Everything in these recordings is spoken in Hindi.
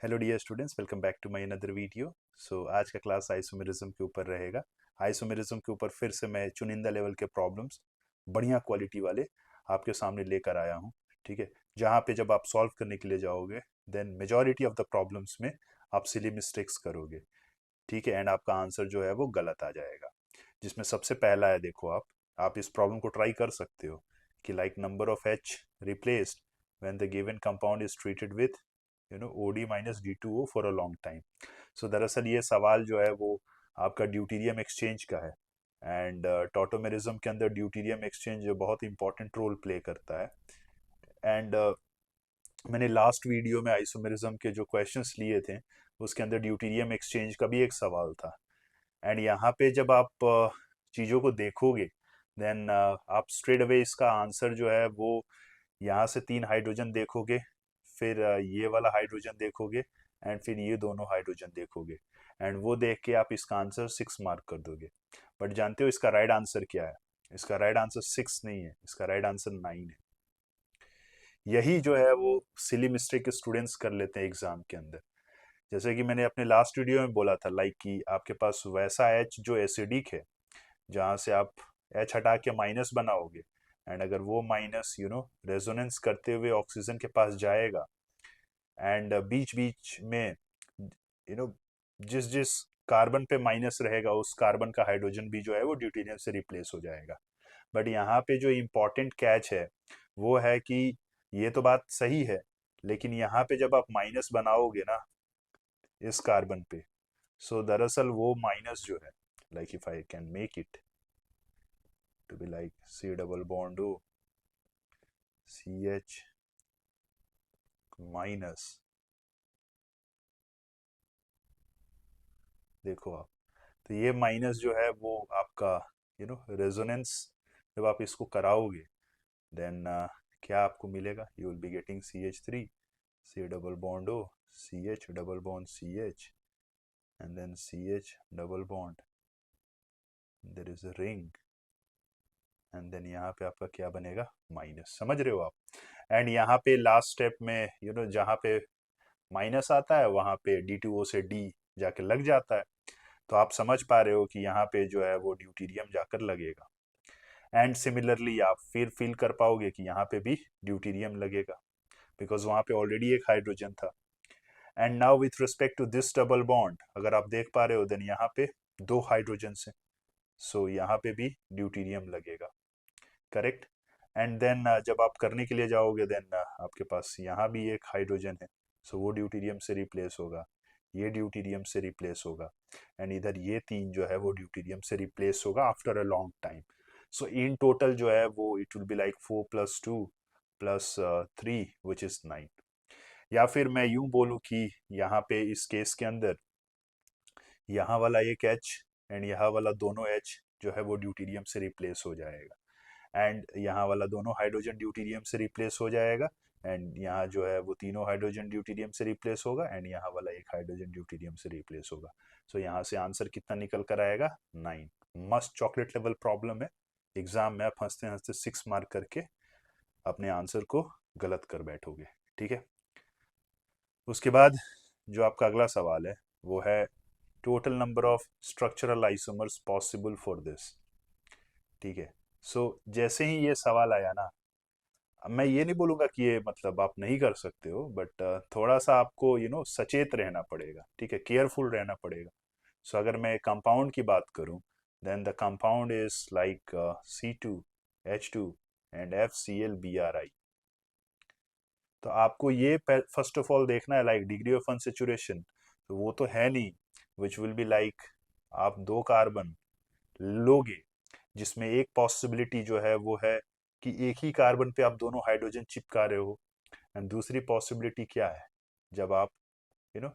Hello dear students, welcome back to my another video. आज का क्लास आइसोमेरिज्म के ऊपर रहेगा। आइसोमेरिज्म के ऊपर फिर से मैं चुनिंदा लेवल के प्रॉब्लम्स बढ़िया क्वालिटी वाले आपके सामने लेकर आया हूँ। ठीक है, जहाँ पे जब आप सॉल्व करने के लिए जाओगे then majority of the problems में आप सिली मिस्टेक्स करोगे। ठीक है, एंड आपका आंसर जो है वो गलत आ जाएगा। जिसमें सबसे पहला है, देखो आप इस प्रॉब्लम को ट्राई कर सकते हो कि like number of H replaced when the given compound is treated with OD minus D2O for a long time. So दरअसल ये सवाल जो है वो आपका ड्यूटीरियम एक्सचेंज का है। एंड टॉटोमेरिज्म के अंदर ड्यूटीरियम एक्सचेंज जो बहुत इंपॉर्टेंट रोल प्ले करता है। एंड मैंने लास्ट वीडियो में आइसोमेरिज्म के जो क्वेश्चंस लिए थे उसके अंदर ड्यूटीरियम एक्सचेंज का भी एक सवाल था। एंड यहाँ पे जब आप चीज़ों को देखोगे देन आप स्ट्रेट अवे इसका आंसर जो है वो यहाँ से 3 हाइड्रोजन देखोगे, फिर ये वाला हाइड्रोजन देखोगे, एंड फिर ये दोनों हाइड्रोजन देखोगे, एंड वो देख के आप इसका आंसर 6 मार्क कर दोगे। बट जानते हो इसका राइट आंसर क्या है? इसका राइट आंसर 6 नहीं है, इसका राइट आंसर 9 है। यही जो है वो सिली मिस्टेक स्टूडेंट्स कर लेते हैं एग्जाम के अंदर। जैसे कि मैंने अपने लास्ट वीडियो में बोला था, लाइक कि आपके पास वैसा एच जो एसिडिक है, जहाँ से आप एच हटा के माइनस बनाओगे, एंड अगर वो माइनस रेजोनेंस करते हुए ऑक्सीजन के पास जाएगा, एंड बीच बीच में यू नो जिस जिस कार्बन पे माइनस रहेगा उस कार्बन का हाइड्रोजन भी जो है वो ड्यूटेरियम से रिप्लेस हो जाएगा। बट यहाँ पे जो इम्पोर्टेंट कैच है वो है कि ये तो बात सही है, लेकिन यहाँ पे जब आप माइनस बनाओगे ना इस कार्बन पे, सो दरअसल वो माइनस जो है, like if I can make it to be like C double bond O CH minus, देखो आप, तो ये माइनस जो है वो आपका रेजोनेंस जब आप इसको कराओगे देन क्या आपको मिलेगा? You will be getting CH3 C double bond O CH double bond CH and then CH double bond, there is a ring, and then यहाँ पे आपका क्या बनेगा? माइनस। समझ रहे हो आप? एंड यहाँ पे लास्ट स्टेप में जहाँ पे माइनस आता है वहाँ पे D2O से D जाके लग जाता है। तो आप समझ पा रहे हो कि यहाँ पे जो है वो ड्यूटीरियम जाकर लगेगा। एंड सिमिलरली आप फिर फील कर पाओगे कि यहाँ पे भी ड्यूटीरियम लगेगा, बिकॉज वहाँ पे ऑलरेडी एक हाइड्रोजन था। And now with respect to this double bond, अगर आप देख पा रहे हो देन यहाँ पे 2 हाइड्रोजन है, सो यहाँ पे भी ड्यूटीरियम लगेगा। करेक्ट। एंड देन जब आप करने के लिए जाओगे देन आपके पास यहाँ भी एक हाइड्रोजन है, सो वो ड्यूटीरियम से रिप्लेस होगा, ये ड्यूटीरियम से रिप्लेस होगा, एंड इधर ये 3 जो है वो ड्यूटीरियम से रिप्लेस होगा after a long time. So in total जो है वो it will be like 4 + 2 + 3 which is 9। या फिर मैं यूं बोलूं कि यहाँ पे इस केस के अंदर यहाँ वाला एक एच एंड यहाँ वाला दोनों एच जो है वो ड्यूटीरियम से रिप्लेस हो जाएगा, एंड यहाँ वाला दोनों हाइड्रोजन ड्यूटीरियम से रिप्लेस हो जाएगा, एंड यहाँ जो है वो तीनों हाइड्रोजन ड्यूटीरियम से रिप्लेस होगा, एंड यहाँ वाला एक हाइड्रोजन ड्यूटीरियम से रिप्लेस होगा। सो यहाँ से आंसर कितना निकल कर आएगा? 9। मस्त चॉकलेट लेवल प्रॉब्लम है। एग्जाम में आप हंसते हंसते 6 मार्क करके अपने आंसर को गलत कर बैठोगे। ठीक है, उसके बाद जो आपका अगला सवाल है वो है total number of structural isomers possible for this. ठीक है, सो जैसे ही ये सवाल आया ना, अब मैं ये नहीं बोलूंगा कि ये मतलब आप नहीं कर सकते हो, बट थोड़ा सा आपको सचेत रहना पड़ेगा। ठीक है, केयरफुल रहना पड़ेगा। सो अगर मैं कंपाउंड की बात करूं then the compound is like C2H2 and FClBrI। तो आपको ये फर्स्ट ऑफ ऑल देखना है लाइक डिग्री ऑफ अनसेचुरेशन, तो वो तो है नहीं विच विल बी लाइक आप 2 कार्बन लोगे जिसमें एक पॉसिबिलिटी जो है वो है कि एक ही कार्बन पे आप दोनों हाइड्रोजन चिपका रहे हो, एंड दूसरी पॉसिबिलिटी क्या है जब आप यू नो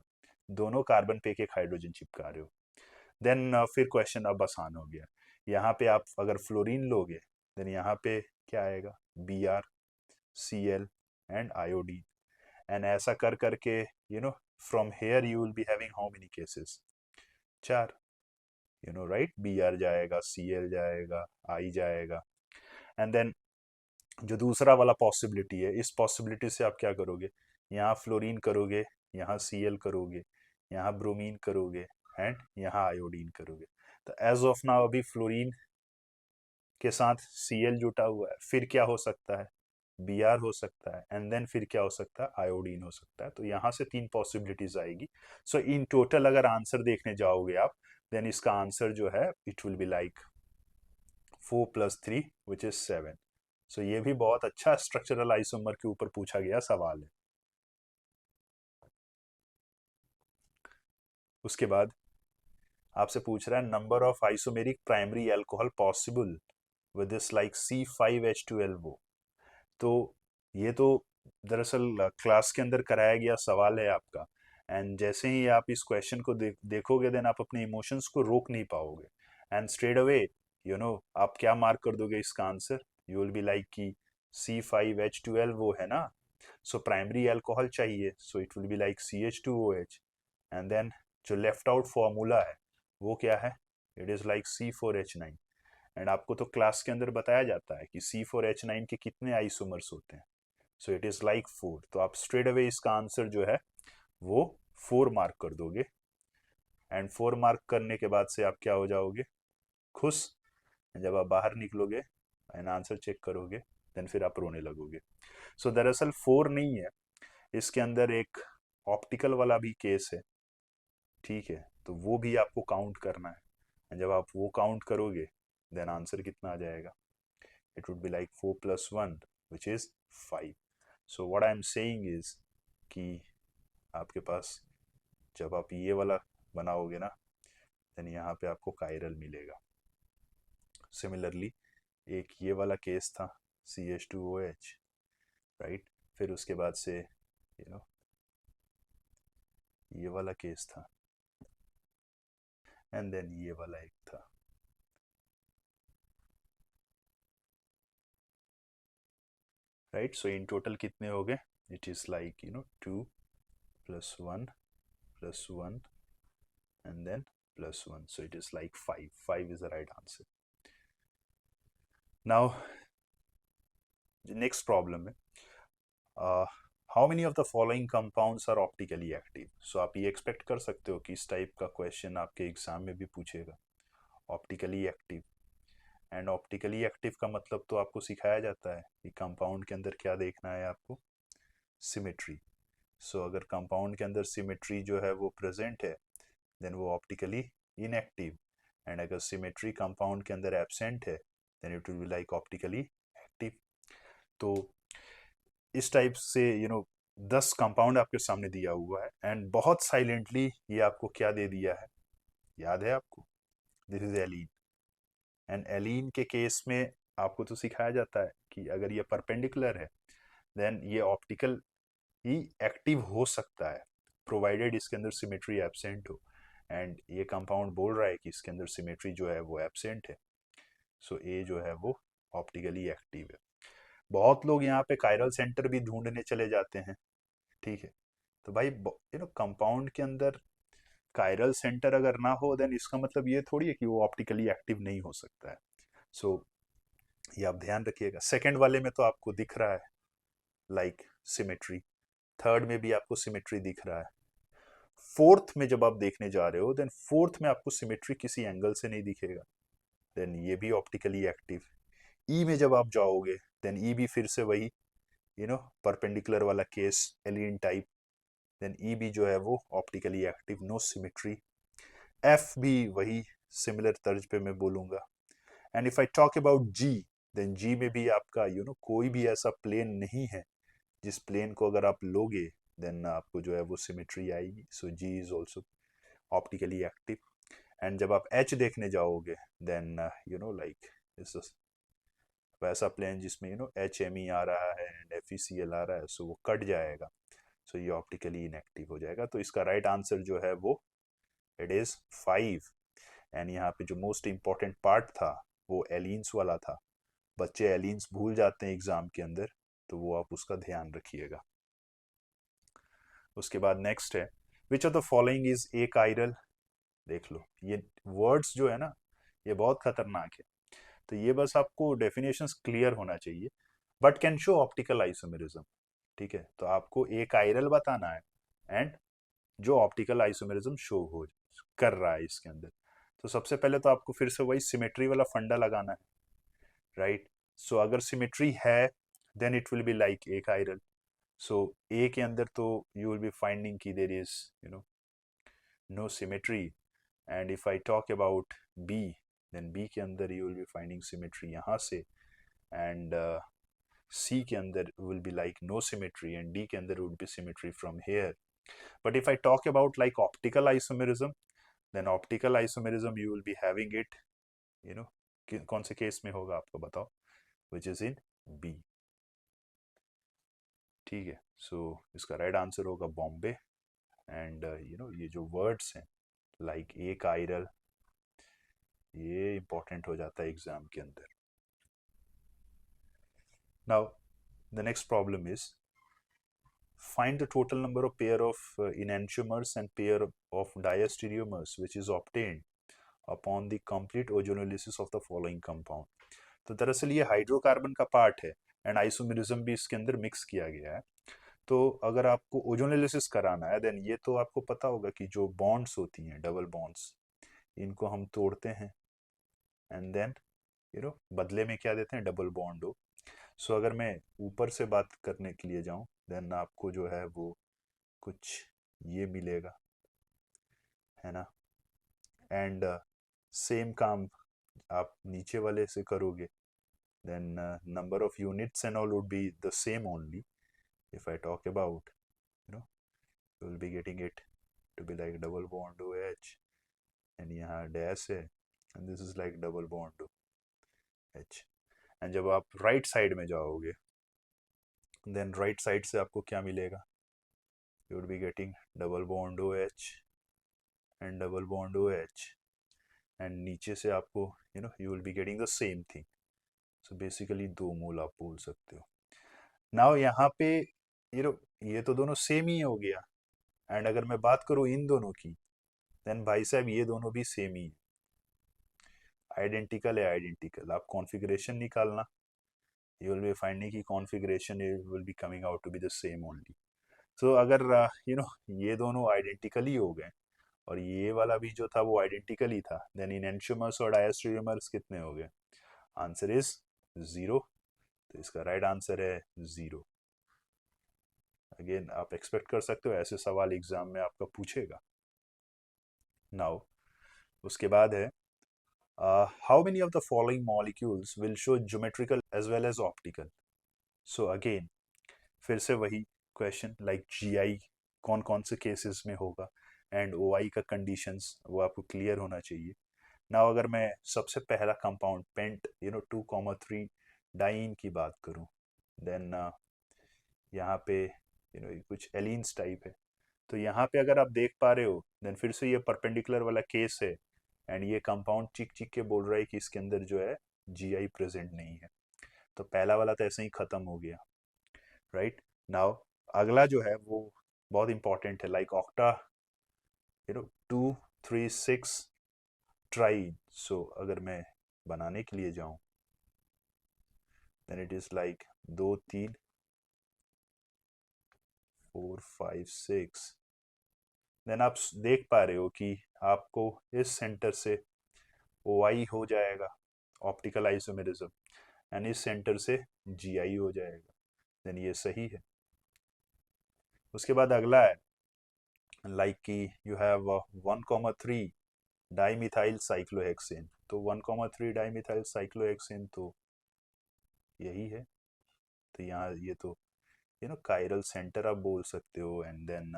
दोनों कार्बन पे एक एक हाइड्रोजन चिपका रहे हो। देन फिर क्वेश्चन अब आसान हो गया। यहाँ पे आप अगर फ्लोरीन लोगे देन यहाँ पे क्या आएगा? Br Cl and iodine, and ऐसा कर करके from here you will be having how many cases? 4। Right, Br जाएगा, Cl जाएगा, I जाएगा, एंड देन जो दूसरा वाला पॉसिबिलिटी है, इस पॉसिबिलिटी से आप क्या करोगे? यहाँ फ्लोरीन करोगे, यहाँ Cl करोगे, यहाँ ब्रोमीन करोगे एंड यहाँ आयोडीन करोगे। तो एज ऑफ नाउ अभी फ्लोरीन के साथ Cl जुटा हुआ है, फिर क्या हो सकता है, Br हो सकता है, एंड देन फिर क्या हो सकता है, आयोडीन हो सकता है। तो यहाँ से 3 पॉसिबिलिटीज आएगी। सो इन टोटल अगर आंसर देखने जाओगे आप, देन इसका आंसर जो है it will be like 4 + 3 which is 7। सो ये भी बहुत अच्छा स्ट्रक्चरल आइसोमर के ऊपर पूछा गया सवाल है। उसके बाद आपसे पूछ रहा है number of isomeric primary alcohol possible with this like C5H12O। तो ये तो दरअसल क्लास के अंदर कराया गया सवाल है आपका, एंड जैसे ही आप इस क्वेश्चन को देखोगे देन आप अपने इमोशंस को रोक नहीं पाओगे, एंड स्ट्रेट अवे आप क्या मार्क कर दोगे इसका answer, you will be like कि C5H12 वो है ना, सो प्राइमरी अल्कोहल चाहिए, so it will be like CH2OH, and then जो लेफ्ट आउट फॉर्मूला है वो क्या है, it is like C4H9। And आपको तो क्लास के अंदर बताया जाता है कि C4H9 के कितने आइसोमर्स होते हैं, सो इट इज लाइक 4। तो आप स्ट्रेट अवे इसका आंसर जो है वो 4 मार्क कर दोगे, एंड 4 मार्क करने के बाद से आप क्या हो जाओगे, खुश। जब आप बाहर निकलोगे एंड आंसर चेक करोगे देन फिर आप रोने लगोगे। सो दरअसल 4 नहीं है, इसके अंदर एक ऑप्टिकल वाला भी केस है, ठीक है, तो वो भी आपको काउंट करना है। जब आप वो काउंट करोगे देन आंसर कितना आ जाएगा, it would be like 4 + 1 which is 5। so what I am saying is कि आपके पास जब आप ये वाला बनाओगे ना देन यहाँ पे आपको कायरल मिलेगा। सिमिलरली एक ये वाला केस था CH2OH, राइट, फिर उसके बाद से ये वाला केस था, एंड देन ये वाला एक था। राइट, सो इन टोटल कितने हो गए, it is like 2 + 1 + 1 and then +1, so it is like 5 is the right answer। now next problem है, how many of the following compounds are optically active। so आप ये एक्सपेक्ट कर सकते हो कि इस टाइप का क्वेश्चन आपके एग्जाम में भी पूछेगा, optically active. And optically active का मतलब तो आपको सिखाया जाता है कि कंपाउंड के अंदर क्या देखना है आपको, सिमेट्री। सो अगर कंपाउंड के अंदर सिमेट्री जो है वो प्रेजेंट है देन वो ऑप्टिकली इनएक्टिव, एंड अगर सिमेट्री कंपाउंड के अंदर एब्सेंट है then it will be like optically active. तो इस टाइप से 10 कंपाउंड आपके सामने दिया हुआ है, एंड बहुत साइलेंटली ये आपको क्या दे दिया है, याद है आपको, दिस इज एलीन। एंड एलीन के केस में आपको तो सिखाया जाता है कि अगर ये परपेंडिकुलर है देन ये ऑप्टिकल ही एक्टिव हो सकता है प्रोवाइडेड इसके अंदर सिमेट्री एब्सेंट हो, एंड ये कंपाउंड बोल रहा है कि इसके अंदर सिमेट्री जो है वो एब्सेंट है, सो ए जो है वो ऑप्टिकली एक्टिव है। बहुत लोग यहाँ पे कायरल सेंटर भी ढूंढने चले जाते हैं, ठीक है, तो भाई कंपाउंड के अंदर कायरल सेंटर अगर ना हो देन इसका मतलब ये थोड़ी है कि वो ऑप्टिकली एक्टिव नहीं हो सकता है। सो ये आप ध्यान रखिएगा। सेकंड वाले में तो आपको दिख रहा है लाइक सिमेट्री, थर्ड में भी आपको सिमेट्री दिख रहा है, फोर्थ में जब आप देखने जा रहे हो देन फोर्थ में आपको सिमेट्री किसी एंगल से नहीं दिखेगा, देन ये भी ऑप्टिकली एक्टिव। ई में जब आप जाओगे देन ई भी फिर से वही परपेंडिकुलर वाला case alien type, then E भी जो है वो optically active, no symmetry. F भी वही सिमिलर तर्ज पे मैं बोलूंगा। And if I talk about G then G में भी आपका कोई भी ऐसा प्लेन नहीं है जिस प्लेन को अगर आप लोगे देन आपको जो है वो सिमेट्री आएगी, so G is also optically active. And जब आप एच देखने जाओगे देन लाइक वैसा प्लेन जिसमें एच एम ई आ रहा है and F E C L आ रहा है, सो वो कट जाएगा, सो ये ऑप्टिकली इनएक्टिव हो जाएगा। तो इसका राइट आंसर जो है वो इट इज 5। एंड यहाँ पे जो मोस्ट इंपॉर्टेंट पार्ट था वो एलिन्स वाला था, बच्चे एलिन्स भूल जाते हैं एग्जाम के अंदर, तो वो आप उसका ध्यान रखिएगा। उसके बाद नेक्स्ट है which of the following is a chiral. देख लो ये वर्ड्स जो है ना ये बहुत खतरनाक है, तो ये बस आपको डेफिनेशंस क्लियर होना चाहिए। But can show optical isomerism, ठीक है, तो आपको एक आयरल बताना है एंड जो ऑप्टिकल आइसोमेरिज्म शो हो कर रहा है इसके अंदर। तो सबसे पहले तो आपको फिर से वही सिमेट्री वाला फंडा लगाना है, राइट। सो अगर सिमेट्री है then it will be like achiral. So A के अंदर तो यू विल बी फाइंडिंग कि there is no symmetry, and if I talk about B, then B के अंदर you will be finding symmetry यहाँ से, एंड सी के अंदर will be like no symmetry, and D के अंदर will be symmetry from here. But if I talk about like optical isomerism, then optical isomerism you will be having it, you know, कौन से केस में होगा आपको बताओ, which is in B. ठीक है, so इसका राइट आंसर होगा बॉम्बे. एंड ये जो वर्ड्स हैं लाइक एक आयरल, ये इंपॉर्टेंट हो जाता है एग्जाम के अंदर. Now the next problem is find the total number of pair of enantiomers and pair of diastereomers which is obtained upon the complete ozonolysis of the following compound. तो दरअसल ये हाइड्रोकार्बन का पार्ट है एंड आइसोमेरिज्म भी इसके अंदर मिक्स किया गया है. तो अगर आपको ओजोनोलिसिस कराना है देन ये तो आपको पता होगा कि जो बॉन्ड्स होती हैं डबल बॉन्ड्स, इनको हम तोड़ते हैं एंड देन बदले में क्या देते हैं, डबल बॉन्ड हो. सो अगर मैं ऊपर से बात करने के लिए जाऊं देन आपको जो है वो कुछ ये मिलेगा, है ना. एंड सेम काम आप नीचे वाले से करोगे then number of units and all would be the same only. If I talk about, you will be getting it to be like double bond OH, and यहाँ dash है and this is like double bond H. and जब आप right side में जाओगे then right side से आपको क्या मिलेगा, you would be getting double bond OH and double bond OH, and नीचे से आपको you will be getting the same thing. so basically 2 मोल आप बोल सकते हो. नाउ यहाँ पे ये तो दोनों सेम ही हो गया, एंड अगर मैं बात करूँ इन दोनों की देन भाई साहब ये दोनों भी सेम ही है, आइडेंटिकल है आइडेंटिकल. आप कॉन्फ़िगरेशन निकालना, यू विल बी फाइंडिंग की configuration will be coming out to be the same only. So अगर ये दोनों आइडेंटिकल ही हो गए और ये वाला भी जो था वो आइडेंटिकल ही था, देन इनएंशियोमर्स और डायस्टेरियोमर्स कितने हो गए, आंसर इज 0. तो इसका राइट आंसर है 0. अगेन आप एक्सपेक्ट कर सकते हो ऐसे सवाल एग्जाम में आपका पूछेगा. नाउ उसके बाद है how many of the following molecules will show geometrical as well as optical. So again फिर से वही क्वेश्चन लाइक जीआई कौन कौन से केसेस में होगा एंड ओआई का कंडीशंस वो आपको क्लियर होना चाहिए. नाउ अगर मैं सबसे पहला कंपाउंड पेंट 2,3 डाइन की बात करूं देन यहाँ पे कुछ एलिन्स टाइप है. तो यहाँ पे अगर आप देख पा रहे हो देन फिर से ये परपेंडिकुलर वाला केस है एंड ये कंपाउंड चिक चिक के बोल रहा है कि इसके अंदर जो है जीआई प्रेजेंट नहीं है. तो पहला वाला तो ऐसे ही खत्म हो गया, राइट. नाउ अगला जो है वो बहुत इंपॉर्टेंट है लाइक ऑक्टा 2,3,6 ट्राइन. सो अगर मैं बनाने के लिए जाऊं then it is like 2 3 4 5 6. Then आप देख पा रहे हो कि आपको इस सेंटर से OI हो जाएगा ऑप्टिकल आइसोमेरिज्म एंड इस सेंटर से GI हो जाएगा, देन ये सही है. उसके बाद अगला है लाइक कि यू हैव 1,3 डाईमिथाइल साइक्लोहेक्सेन. तो 1,3 डाईमिथाइल साइक्लोहेक्सेन तो यही है. तो यहाँ ये तो कायरल सेंटर आप बोल सकते हो एंड देन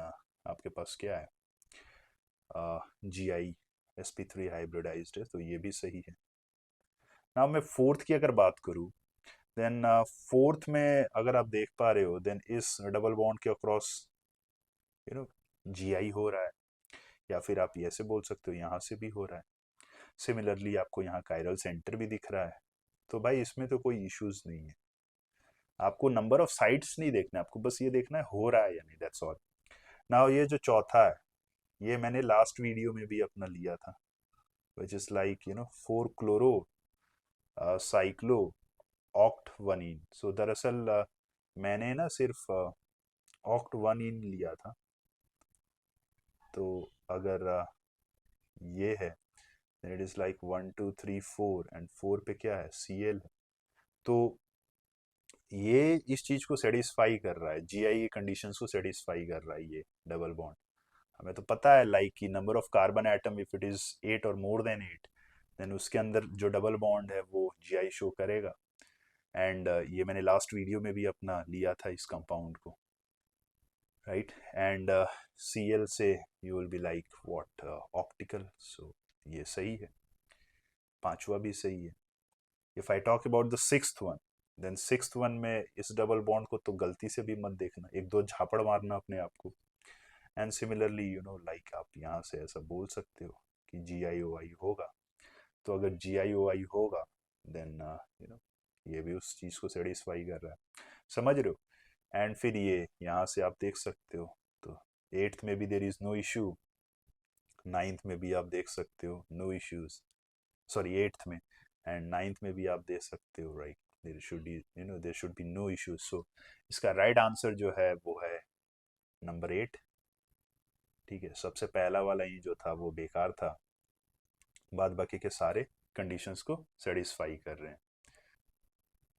आपके पास क्या है GI sp3 हाइब्रिडाइज्ड है, तो ये भी सही है. नाउ मैं फोर्थ की अगर बात करूँ देन फोर्थ में अगर आप देख पा रहे हो देन इस डबल बॉन्ड के अक्रॉस GI हो रहा है, या फिर आप ऐसे बोल सकते हो यहाँ से भी हो रहा है. सिमिलरली आपको यहाँ कायरल सेंटर भी दिख रहा है. तो भाई इसमें तो कोई इश्यूज नहीं है. आपको नंबर ऑफ साइट्स नहीं देखना, आपको बस ये देखना है हो रहा है या नहीं, दैट्स ऑल. नाउ ये जो चौथा है ये मैंने लास्ट वीडियो में भी अपना लिया था which is like 4 chloro cyclo oct वनीन. सो दरअसल मैंने ना सिर्फ ऑक्ट 1 इन लिया था, तो अगर ये है then it is like 1 2 3 4 and 4 पे क्या है, Cl है। तो ये इस चीज को सेटिस्फाई कर रहा है, जीआई की कंडीशंस को सेटिस्फाई कर रहा है ये डबल बॉन्ड। हमें तो पता है लाइक कि number of carbon atom if it is 8 और मोर देन 8, देन उसके अंदर जो डबल बॉन्ड है वो जीआई शो करेगा। एंड ये मैंने लास्ट वीडियो में भी अपना लिया था इस कंपाउंड को, राइट। एंड Cl से you will be like what, optical. So ये सही है, पांचवा भी सही है। If I talk about the sixth one, then sixth one में इस डबल बॉन्ड को तो गलती से भी मत देखना, एक दो झापड़ मारना अपने आप को। And similarly you know like आप यहाँ से ऐसा बोल सकते हो कि GIOI होगा। तो अगर GIOI होगा देन यू नो ये भी उस चीज़ को सेटिस्फाई कर रहा है, समझ रहे हो। एंड फिर ये यहाँ से आप देख सकते हो, तो एट्थ में भी there is no issue, ninth में भी आप देख सकते हो नो इश्यूज, सॉरी एट्थ में, एंड नाइन्थ में भी आप देख सकते हो, right. There should be you know there should be no issues. So इसका राइट आंसर जो है वो है नंबर 8। ठीक है, सबसे पहला वाला ये जो था वो बेकार था, बाद बाकी के सारे कंडीशंस को सेटिस्फाई कर रहे हैं।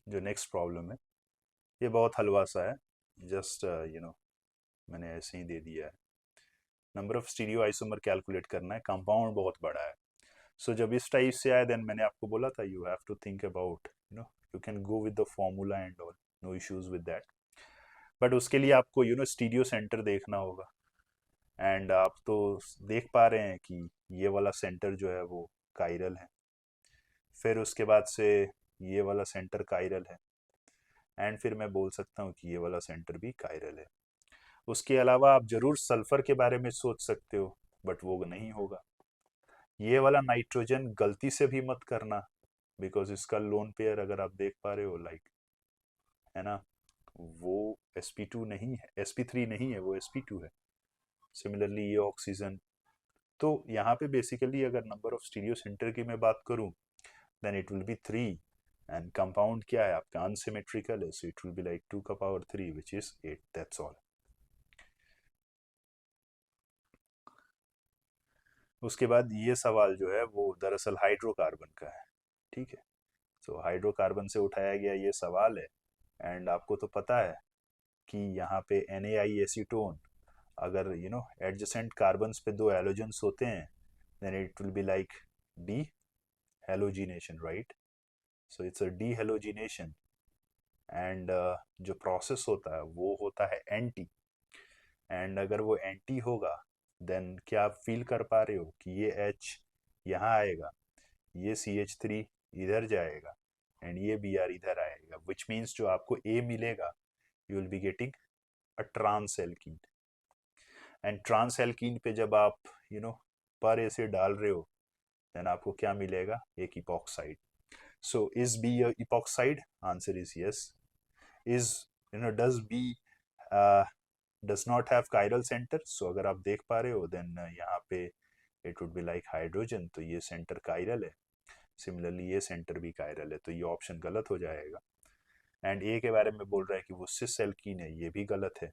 जो नेक्स्ट प्रॉब्लम है ये बहुत हलवा सा है, जस्ट यू नो मैंने ऐसे ही दे दिया है। Number of stereo isomer calculate करना है, कंपाउंड बहुत बड़ा है। सो जब इस टाइप से आया देन मैंने आपको बोला था you have to think about you know you can go with the formula and all, no issues with that. But उसके लिए आपको यू नो स्टीरियो सेंटर देखना होगा। एंड आप तो देख पा रहे हैं कि ये वाला सेंटर जो है वो कायरल है, फिर उसके बाद से ये वाला सेंटर कायरल है, एंड फिर मैं बोल सकता हूँ कि ये वाला सेंटर भी कायरल है। उसके अलावा आप जरूर सल्फर के बारे में सोच सकते हो, बट वो नहीं होगा। ये वाला नाइट्रोजन गलती से भी मत करना, बिकॉज इसका लोन पेयर अगर आप देख पा रहे हो लाइक, है ना, वो sp2 नहीं है, sp3 नहीं है, वो sp2 है। सिमिलरली ये ऑक्सीजन। तो यहाँ पे बेसिकली अगर नंबर ऑफ स्टीरियो सेंटर की मैं बात करूँ then it will be 3, and compound क्या है आपका अनसिमेट्रिकल है, so it will be like 2 का power 3 which is 8, that's all. उसके बाद ये सवाल जो है वो दरअसल हाइड्रोकार्बन का है, ठीक है। सो हाइड्रोकार्बन से उठाया गया ये सवाल है। एंड आपको तो पता है कि यहाँ पे NaI एसीटोन, अगर यू नो एडजेसेंट कार्बन्स पे दो एलोजेंस होते हैं then it will be like dehalogenation, right. So it's a dehalogenation. And जो प्रोसेस होता है वो होता है एंटी। एंड अगर वो एंटी होगा देन क्या आप फील कर पा रहे हो कि ये H यहाँ आएगा, ये CH3 इधर जाएगा, एंड ये Br इधर आएगा, विच मीन्स जो आपको A मिलेगा you will be getting a trans alkene. And trans alkene पे जब आप यू नो पर एसिड डाल रहे हो देन आपको क्या मिलेगा, एक epoxide. So is B a epoxide, answer is yes. Is you know does B does not have chiral centre, so अगर आप देख पा रहे हो देन यहाँ पे it would be like hydrogen, तो ये सेंटर कायरल है। सिमिलरली ये सेंटर भी कायरल है, तो ये ऑप्शन गलत हो जाएगा। एंड ए के बारे में बोल रहा है कि वो सिस एल्कीन है, ये भी गलत है।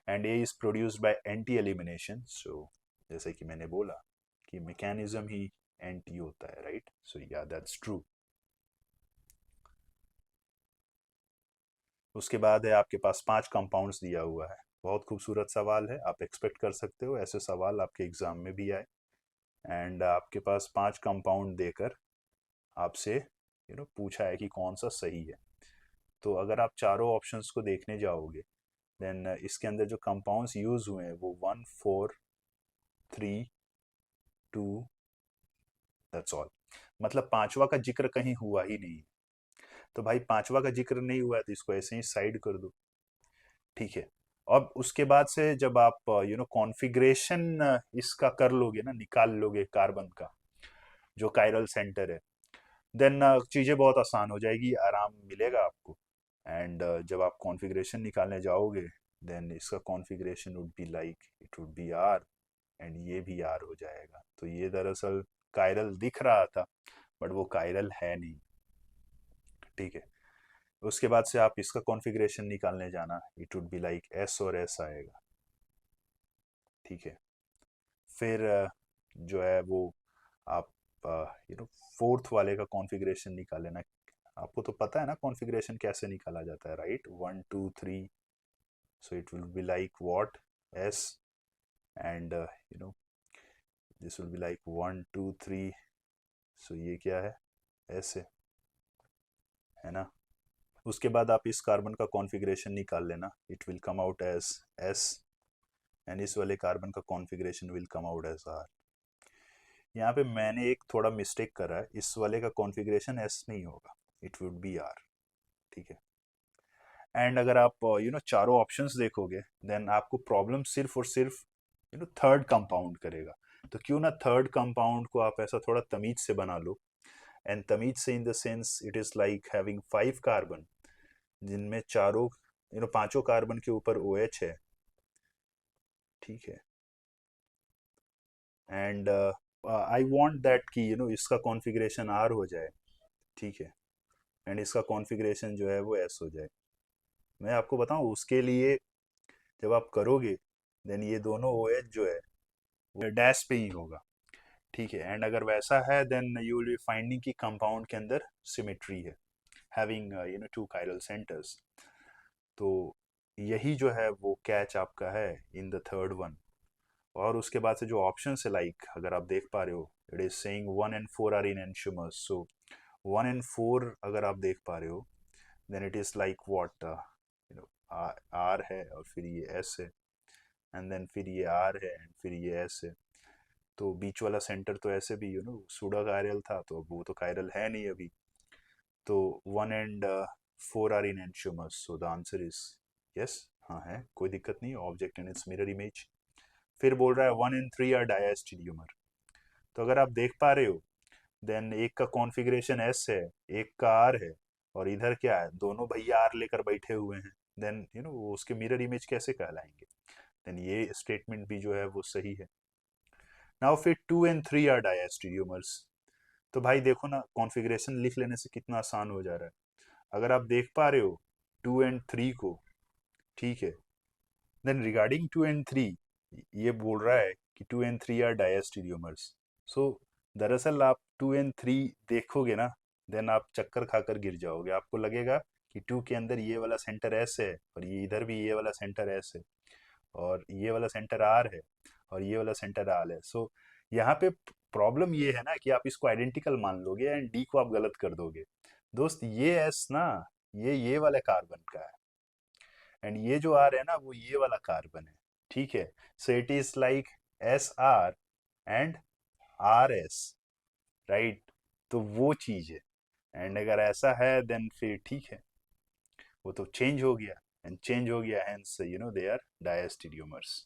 And A is produced by anti elimination, so जैसे कि मैंने बोला कि मैकेनिज्म ही एंटी होता है, राइट। सो या दैट्स ट्रू। उसके बाद है आपके पास 5 कंपाउंड्स दिया हुआ है, बहुत खूबसूरत सवाल है, आप एक्सपेक्ट कर सकते हो ऐसे सवाल आपके एग्जाम में भी आए। एंड आपके पास 5 कंपाउंड देकर आपसे यू नो पूछा है कि कौन सा सही है। तो अगर आप चारों ऑप्शंस को देखने जाओगे देन इसके अंदर जो कंपाउंड्स यूज हुए हैं वो 1 4 3 2, दैट्स ऑल। मतलब पांचवा का जिक्र कहीं हुआ ही नहीं। तो भाई पांचवा का जिक्र नहीं हुआ है तो इसको ऐसे ही साइड कर दो, ठीक है। अब उसके बाद से जब आप यू नो कॉन्फ़िगरेशन इसका कर लोगे ना, निकाल लोगे कार्बन का जो कायरल सेंटर है, देन चीज़ें बहुत आसान हो जाएगी, आराम मिलेगा आपको। एंड जब आप कॉन्फ़िगरेशन निकालने जाओगे देन इसका configuration would be like it would be R, and ये भी आर हो जाएगा। तो ये दरअसल कायरल दिख रहा था बट वो कायरल है नहीं, ठीक है। उसके बाद से आप इसका कॉन्फ़िगरेशन निकालने जाना, it would be like S और एस आएगा, ठीक है। फिर जो है वो आप यू नो फोर्थ वाले का कॉन्फ़िगरेशन निकाल लेना। आपको तो पता है ना कॉन्फ़िगरेशन कैसे निकाला जाता है, right? 1 2 3, so it will be like what, S, and this will be like 1 2 3, सो ये क्या है, एस है ना। उसके बाद आप इस कार्बन का कॉन्फ़िगरेशन निकाल लेना, it will come out as S, and इस वाले कार्बन का configuration will come out as R. यहाँ पे मैंने एक थोड़ा मिस्टेक करा है, इस वाले का कॉन्फ़िगरेशन एस नहीं होगा, इट वुड बी आर, ठीक है। एंड अगर आप चारों ऑप्शंस देखोगे, देन आपको प्रॉब्लम सिर्फ और सिर्फ थर्ड कंपाउंड करेगा। तो क्यों ना थर्ड कंपाउंड को आप ऐसा थोड़ा तमीज से बना लो, एंड तमीज से in the sense it is like having 5 carbon, जिनमें चारों पांचों कार्बन के ऊपर ओ OH है, ठीक है। एंड आई वांट दैट कि इसका कॉन्फ़िगरेशन आर हो जाए, ठीक है, एंड इसका कॉन्फ़िगरेशन जो है वो एस हो जाए। मैं आपको बताऊं उसके लिए, जब आप करोगे देन ये दोनों ओ OH जो है वो डैश पे ही होगा, ठीक है। एंड अगर वैसा है then you will be finding कि कंपाउंड के अंदर सिमेट्री है, हैविंग 2 chiral centers। तो यही जो है वो कैच आपका है इन द थर्ड वन। और उसके बाद से जो ऑप्शन है, लाइक अगर आप देख पा रहे हो, it is saying 1 and 4 are enantiomers, so 1 and 4 अगर आप देख पा रहे हो, then it is like what, R है और फिर ये एस है, एंड देन फिर ये आर है एंड फिर ये एस है। तो बीच वाला सेंटर तो ऐसे भी सूडो कायरल था, तो अब वो तो कायरल है नहीं अभी। तो 1 and 4 are enantiomers, so the answer is yes, हाँ है, कोई दिक्कत नहीं, object in its mirror image. फिर बोल रहा है 1 and 3 आर डायस्टेरियोमर। तो अगर आप देख पा रहे हो, देन एक का कॉन्फ़िगरेशन एस है, एक का आर है, और इधर क्या है, दोनों भैया आर लेकर बैठे हुए हैं, देन वो उसके मिरर इमेज कैसे कहलाएंगे? देन ये स्टेटमेंट भी जो है वो सही है। नाउ फिर 2 and 3 आर डायस्टेरियोमर्स। तो भाई देखो ना, कॉन्फ़िगरेशन लिख लेने से कितना आसान हो जा रहा है। अगर आप देख पा रहे हो 2 and 3 को, ठीक है, देन रिगार्डिंग 2 and 3 ये बोल रहा है कि 2 and 3 आर डायस्टेरियोमर्स। सो दरअसल आप 2 and 3 देखोगे ना, देन आप चक्कर खाकर गिर जाओगे। आपको लगेगा कि 2 के अंदर ये वाला सेंटर एस है, और ये इधर भी ये वाला सेंटर एस है, और ये वाला सेंटर आर है, और ये वाला सेंटर आर है। सो यहाँ पे प्रॉब्लम ये है ना कि आप इसको आइडेंटिकल मान लोगे एंड डी को आप गलत कर दोगे। दोस्त ये एस ना, ये वाले कार्बन का है, एंड ये जो आर है ना वो ये वाला कार्बन है, ठीक है। So it is like S R and R S, right? तो वो चीज है। एंड अगर ऐसा है देन फिर ठीक है, वो तो चेंज हो गया, एंड चेंज हो गया, hence they are diastereomers.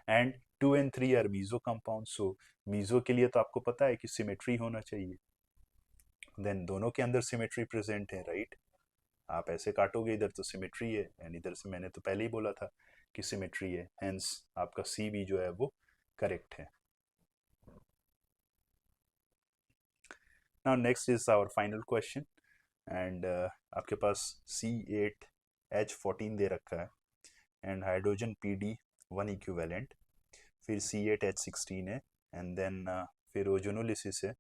And 2 and 3 are meso compound. So meso के लिए तो आपको पता है कि सिमेट्री होना चाहिए, देन दोनों के अंदर सिमेट्री प्रेजेंट है, राइट? आप ऐसे काटोगे, इधर तो सिमेट्री है, एंड इधर से मैंने तो पहले ही बोला था कि सिमेट्री है, हेंस आपका सी भी जो है वो करेक्ट है। Now next is our final question, and आपके पास C8H14 दे रखा है, एंड हाइड्रोजन PD1 इक्विवेलेंट, फिर C8H16 है, एंड देन फिर ओजोनोलिसिस है,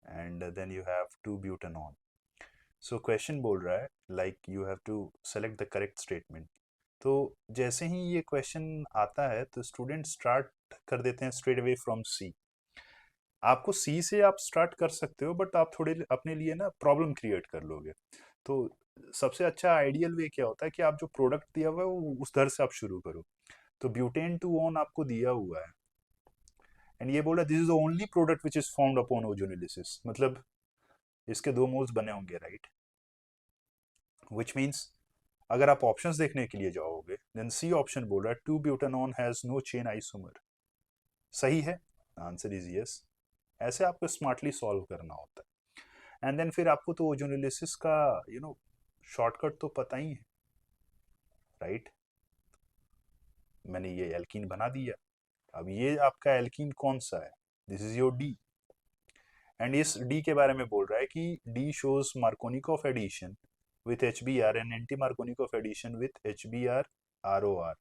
and then you have 2 butanol. So question बोल रहा है like you have to select the correct statement. तो जैसे ही ये क्वेश्चन आता है तो स्टूडेंट स्टार्ट कर देते हैं स्ट्रेट अवे फ्रॉम सी। आपको सी से आप स्टार्ट कर सकते हो, बट आप थोड़े अपने लिए ना प्रॉब्लम क्रिएट कर लोगे। तो सबसे अच्छा आइडियल वे क्या होता है कि आप जो प्रोडक्ट दिया हुआ है वो उस दर से आप शुरू करो। तो ब्यूटेन टू ओन आपको दिया हुआ है, एंड ये बोल रहा है this is the only product which is found upon ozonolysis, मतलब इसके 2 मोल्स बने होंगे, राइट? विच मीन्स अगर आप ऑप्शंस देखने के लिए जाओगे, देन सी ऑप्शन बोल रहा है 2 ब्यूटानॉन हैज नो चेन आइसोमर। सही है, आंसर इज यस। ऐसे आपको स्मार्टली सॉल्व करना होता है। एंड देन फिर आपको तो ओजोनिलिसिस का शॉर्टकट तो पता ही है, राइट? मैंने ये एल्कीन बना दिया। अब ये आपका एल्कीन कौन सा है? This is your D, and इस डी के बारे में बोल रहा है कि D shows Markovnikov addition with HBr and anti Markovnikov addition with HBr ROR।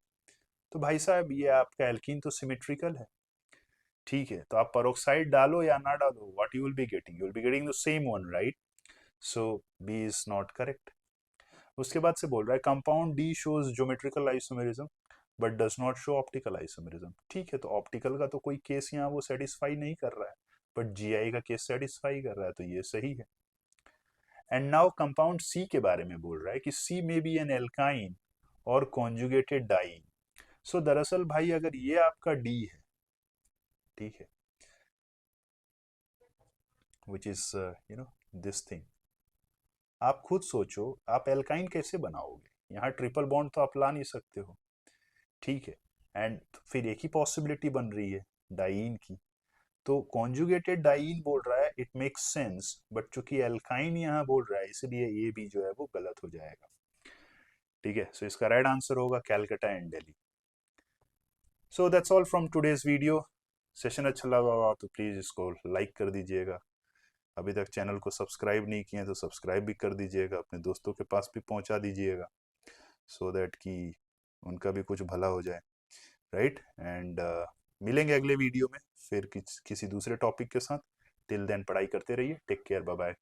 तो भाई साहब ये आपका एल्कीन तो सिमेट्रिकल है, ठीक है, तो आप पेरोक्साइड डालो या ना डालो, what you will be getting the same one, right? So B is not correct. उसके बाद से बोल रहा है compound D shows geometrical isomerism but does not show optical isomerism. ठीक है, तो ऑप्टिकल का तो कोई केस यहाँ वो सेटिस्फाई नहीं कर रहा है, बट GI का केस सेटिस्फाई कर रहा है, तो ये सही है। एंड नाउ कंपाउंड सी के बारे में बोल रहा है कि सी में बी एन एल्काइन और कॉन्जुगेटेड डाइन। सो दरअसल भाई अगर ये आपका डी है, ठीक है, विच इज दिस थिंग, आप खुद सोचो आप एल्काइन कैसे बनाओगे? यहाँ ट्रिपल बॉन्ड तो आप ला नहीं सकते हो, ठीक है, एंड फिर एक ही पॉसिबिलिटी बन रही है डाइन की, तो कॉन्जुगेटेड डाइन बोल रहा है, इट मेक्स सेंस, बट चूंकि एल्काइन यहाँ बोल रहा है इसलिए ये भी जो है वो गलत हो जाएगा, ठीक है। सो इसका राइट आंसर होगा Calcutta and Delhi. So that's all from today's video. Session अच्छा लगा होगा तो प्लीज़ इसको लाइक कर दीजिएगा, अभी तक चैनल को सब्सक्राइब नहीं किए तो सब्सक्राइब भी कर दीजिएगा, अपने दोस्तों के पास भी पहुंचा दीजिएगा, सो दैट कि उनका भी कुछ भला हो जाए, राइट? एंड मिलेंगे अगले वीडियो में फिर किसी दूसरे टॉपिक के साथ। टिल देन पढ़ाई करते रहिए, टेक केयर, बाय बाय।